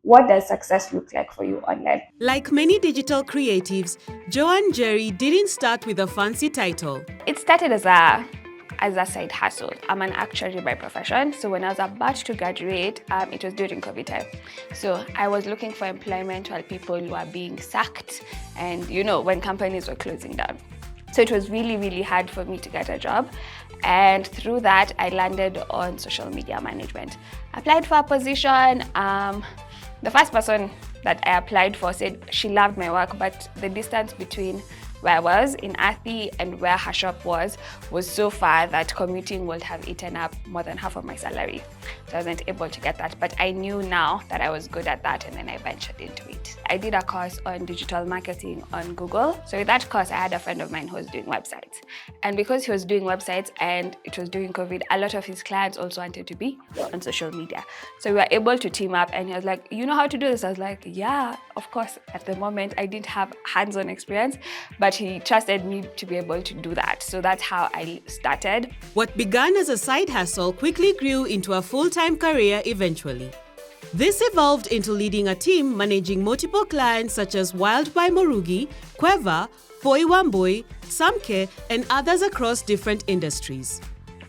what does success look like for you online? Like many digital creatives, Joanne Njeri didn't start with a fancy title. It started as a side hustle. I'm an actuary by profession, so when I was about to graduate, it was during COVID time. So I was looking for employment while people were being sacked, and when companies were closing down. So it was really, really hard for me to get a job. And through that, I landed on social media management. Applied for a position. The first person that I applied for said she loved my work, but the distance between where I was in Athi and where her shop was so far that commuting would have eaten up more than half of my salary. So I wasn't able to get that, but I knew now that I was good at that, and then I ventured into it. I did a course on digital marketing on Google. So with that course, I had a friend of mine who was doing websites. And because he was doing websites and it was during COVID, a lot of his clients also wanted to be on social media. So we were able to team up, and he was like, you know how to do this? I was like, yeah, of course. At the moment, I didn't have hands-on experience, but he trusted me to be able to do that. So that's how I started. What began as a side hustle quickly grew into a full-time career eventually. This evolved into leading a team managing multiple clients such as Wild by Morugi, Kweva, Poi Wamboi, Samke, and others across different industries.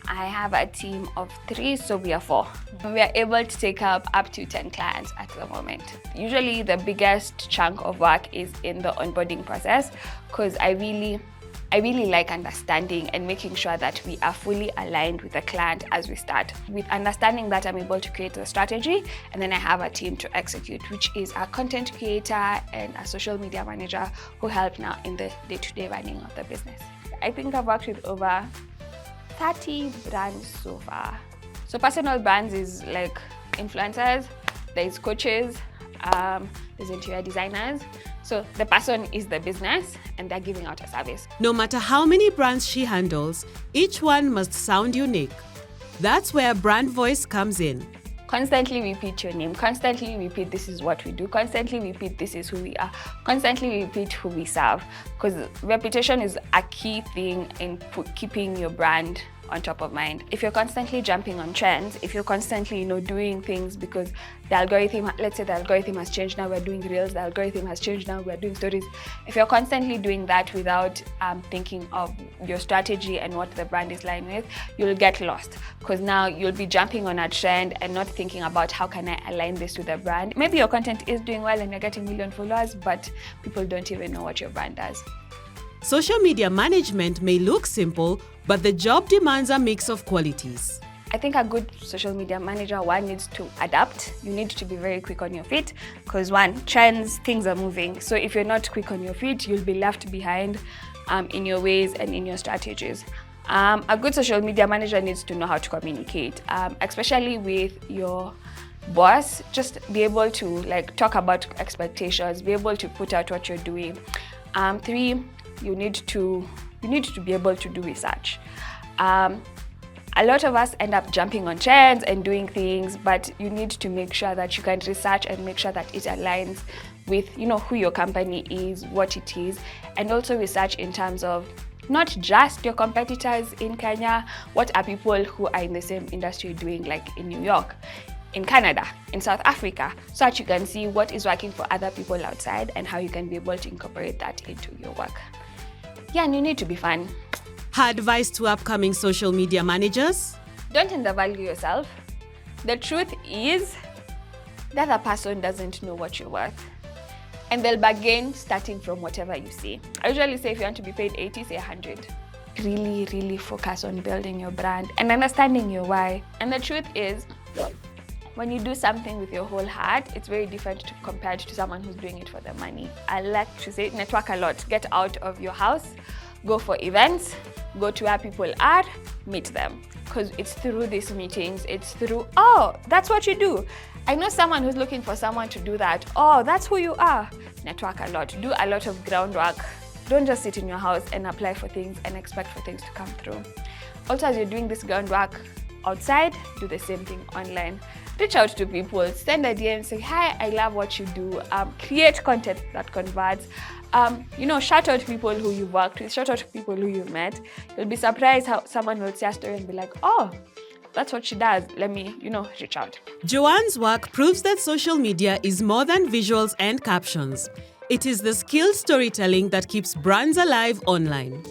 I have a team of 3, so we are 4. We are able to take up to 10 clients at the moment. Usually the biggest chunk of work is in the onboarding process, because I really like understanding and making sure that we are fully aligned with the client as we start. With understanding that, I'm able to create a strategy, and then I have a team to execute, which is a content creator and a social media manager who help now in the day-to-day running of the business. I think I've worked with over 30 brands so far. So personal brands is like influencers, there's coaches, there's interior designers. So the person is the business and they're giving out a service. No matter how many brands she handles, each one must sound unique. That's where brand voice comes in. Constantly repeat your name, constantly repeat this is what we do, constantly repeat this is who we are, constantly repeat who we serve, because reputation is a key thing in keeping your brand on top of mind. If you're constantly jumping on trends, if you're constantly doing things because the algorithm, let's say the algorithm has changed, now we're doing reels, the algorithm has changed, now we're doing stories. If you're constantly doing that without thinking of your strategy and what the brand is lying with, you'll get lost, because now you'll be jumping on a trend and not thinking about how can I align this with the brand. Maybe your content is doing well and you're getting million followers, but people don't even know what your brand does. Social media management may look simple, but the job demands a mix of qualities. I think a good social media manager, one, needs to adapt. You need to be very quick on your feet, because one, trends, things are moving. So if you're not quick on your feet, you'll be left behind in your ways and in your strategies. A good social media manager needs to know how to communicate, especially with your boss. Just be able to talk about expectations, be able to put out what you're doing. 3, you need to be able to do research. A lot of us end up jumping on trends and doing things, but you need to make sure that you can research and make sure that it aligns with who your company is, what it is, and also research in terms of not just your competitors in Kenya, what are people who are in the same industry doing, like in New York, in Canada, in South Africa, so that you can see what is working for other people outside and how you can be able to incorporate that into your work. Yeah, and you need to be fun. Her advice to upcoming social media managers? Don't undervalue yourself. The truth is, the other person doesn't know what you're worth, and they'll bargain starting from whatever you say. I usually say if you want to be paid 80, say 100. Really, really focus on building your brand and understanding your why. And the truth is, when you do something with your whole heart, it's very different compared to someone who's doing it for the money. I like to say network a lot. Get out of your house, go for events, go to where people are, meet them. Because it's through these meetings, it's through, oh, that's what you do. I know someone who's looking for someone to do that. Oh, that's who you are. Network a lot. Do a lot of groundwork. Don't just sit in your house and apply for things and expect for things to come through. Also, as you're doing this groundwork outside, do the same thing online. Reach out to people, send a DM, say, hi, I love what you do. Create content that converts. Shout out people who you worked with, shout out people who you met. You'll be surprised how someone will see a story and be like, oh, that's what she does. Let me, reach out. Joanne's work proves that social media is more than visuals and captions. It is the skilled storytelling that keeps brands alive online.